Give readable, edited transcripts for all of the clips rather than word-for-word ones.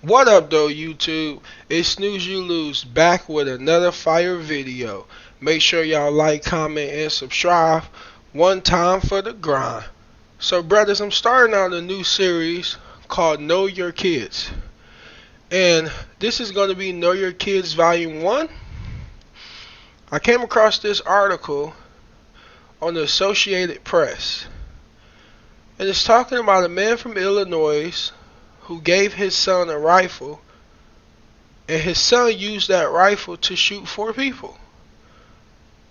What up though, YouTube? It's Snooze You Lose back with another fire video. Make sure y'all like, comment, and subscribe. One time for the grind. So brothers, I'm starting out a new series called Know Your Kids. And this is going to be Know Your Kids Volume 1. I came across this article on the Associated Press. And it's talking about a man from Illinois who gave his son a rifle, and his son used that rifle to shoot 4 people.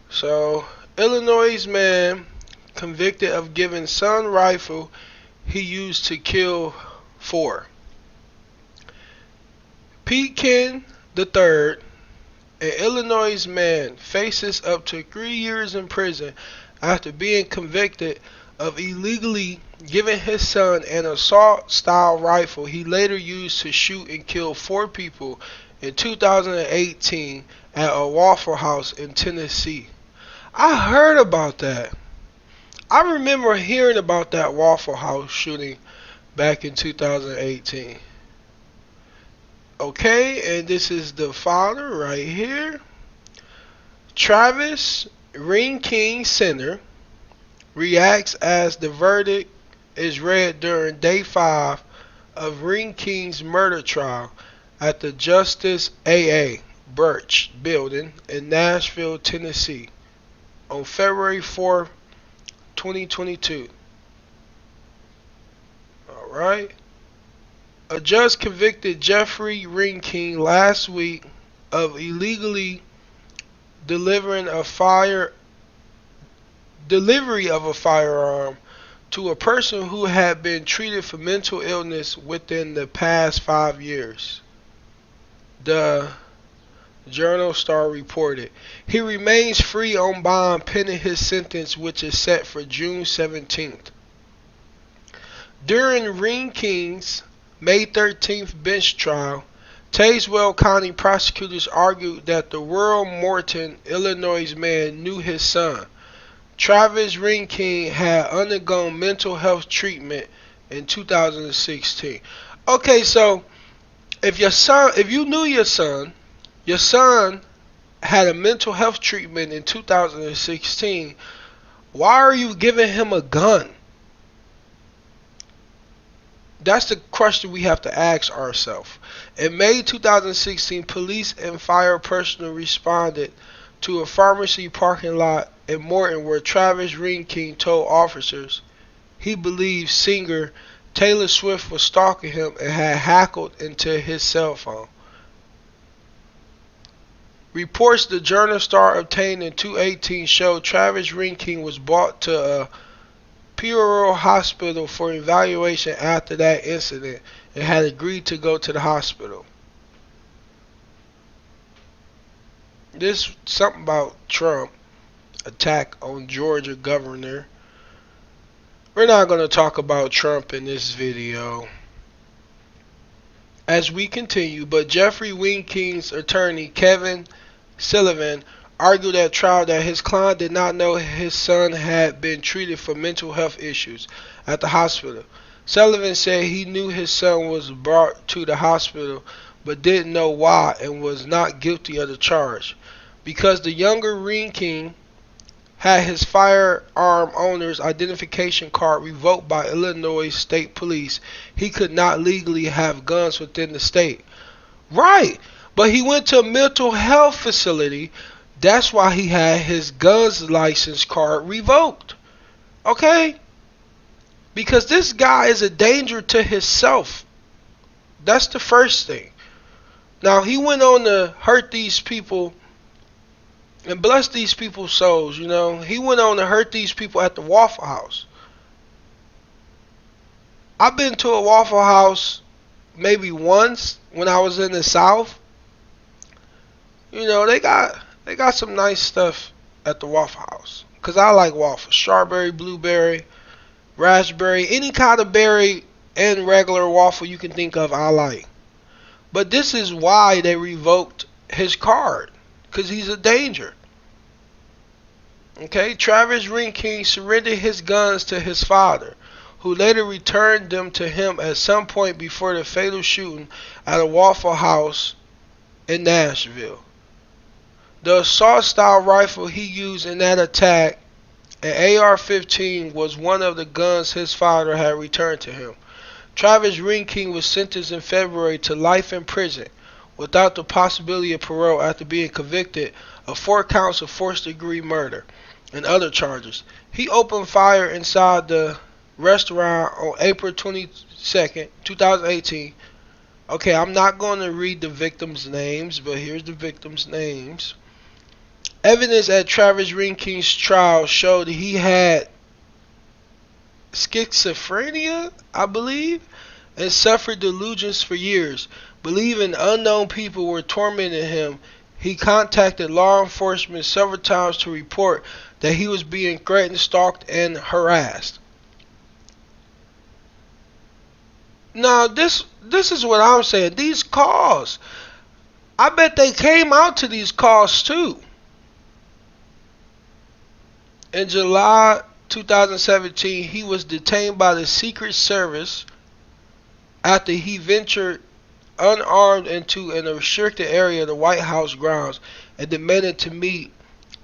So, Illinois man convicted of giving son rifle he used to kill 4. Pete Ken III, an Illinois man, faces up to 3 years in prison after being convicted of illegally giving his son an assault-style rifle he later used to shoot and kill 4 people in 2018 at a Waffle House in Tennessee. I heard about that. I remember hearing about that Waffle House shooting back in 2018. Okay, and this is the father right here. Travis Ring King Center reacts as the verdict is read during day 5 of Ring King's murder trial at the Justice A.A. Birch building in Nashville, Tennessee on February 4, 2022. Alright. A judge convicted Jeffrey Ring King last week of illegally delivery of a firearm to a person who had been treated for mental illness within the past 5 years. The Journal Star reported. He remains free on bond pending his sentence, which is set for June 17th. During Ring King's May 13th bench trial, Tazewell County prosecutors argued that the rural Morton, Illinois man knew his son, Travis Ring King, had undergone mental health treatment in 2016. Okay, so if you knew your son had a mental health treatment in 2016, why are you giving him a gun? That's the question we have to ask ourselves. In May 2016, police and fire personnel responded to a pharmacy parking lot in Morton where Travis Ring King told officers he believed singer Taylor Swift was stalking him and had hacked into his cell phone. Reports the Journal Star obtained in 2018 showed Travis Ring King was brought to a Peoria hospital for evaluation after that incident and had agreed to go to the hospital. This something about Trump attack on Georgia governor. We're not going to talk about Trump in this video as we continue, but Jeffrey Ring King's attorney Kevin Sullivan argued at trial that his client did not know his son had been treated for mental health issues at the hospital. Sullivan said he knew his son was brought to the hospital but didn't know why and was not guilty of the charge. Because the younger Ring King had his firearm owner's identification card revoked by Illinois State Police, he could not legally have guns within the state. Right, but he went to a mental health facility. That's why he had his guns license card revoked. Okay? Because this guy is a danger to himself. That's the first thing. Now, he went on to hurt these people and bless these people's souls, you know. He went on to hurt these people at the Waffle House. I've been to a Waffle House maybe once when I was in the South. You know, they got some nice stuff at the Waffle House. Because I like waffles. Strawberry, blueberry, raspberry, any kind of berry and regular waffle you can think of, I like. But this is why they revoked his card. Because he's a danger. Okay, Travis Ring King surrendered his guns to his father, who later returned them to him at some point before the fatal shooting at a Waffle House in Nashville. The assault-style rifle he used in that attack, an AR-15, was one of the guns his father had returned to him. Travis Ringking was sentenced in February to life in prison without the possibility of parole after being convicted of 4 counts of first-degree murder and other charges. He opened fire inside the restaurant on April 22nd, 2018. Okay, I'm not going to read the victims' names, but here's the victims' names. Evidence at Travis Rinking's trial showed he had schizophrenia, I believe, and suffered delusions for years. Believing unknown people were tormenting him, he contacted law enforcement several times to report that he was being threatened, stalked, and harassed. Now, this is what I'm saying. These calls, I bet they came out to these calls too. In July 2017, he was detained by the Secret Service after he ventured unarmed into a restricted area of the White House grounds and demanded to meet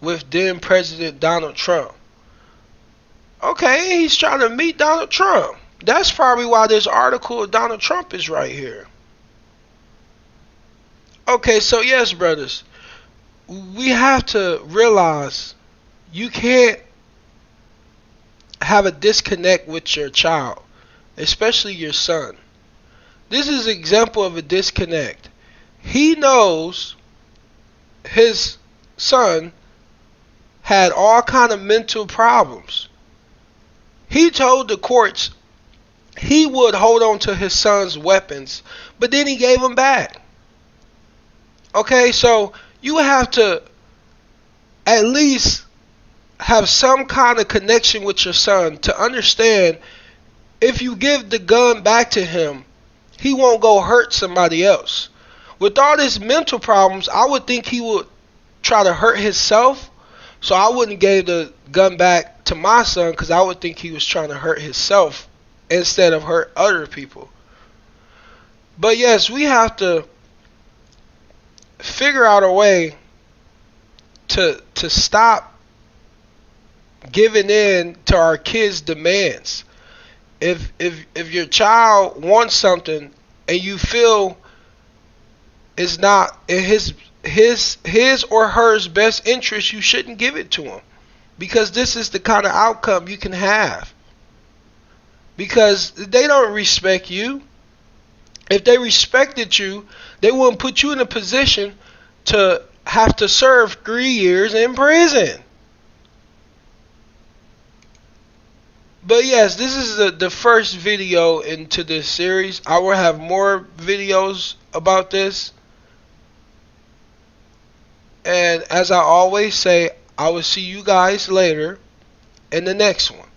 with then President Donald Trump. Okay, he's trying to meet Donald Trump. That's probably why this article of Donald Trump is right here. Okay, so yes, brothers, we have to realize you can't have a disconnect with your child, especially your son. This is an example of a disconnect. He knows his son had all kind of mental problems. He told the courts he would hold on to his son's weapons, but then he gave them back. Okay, so you have to at least have some kind of connection with your son to understand if you give the gun back to him, he won't go hurt somebody else. With all his mental problems, I would think he would try to hurt himself. So I wouldn't give the gun back to my son because I would think he was trying to hurt himself instead of hurt other people. But yes, we have to figure out a way to stop giving in to our kids' demands. If your child wants something and you feel it's not in his or her best interest, you shouldn't give it to him, because this is the kind of outcome you can have. Because they don't respect you. If they respected you, they wouldn't put you in a position to have to serve 3 years in prison. But yes, this is the first video into this series. I will have more videos about this. And as I always say, I will see you guys later in the next one.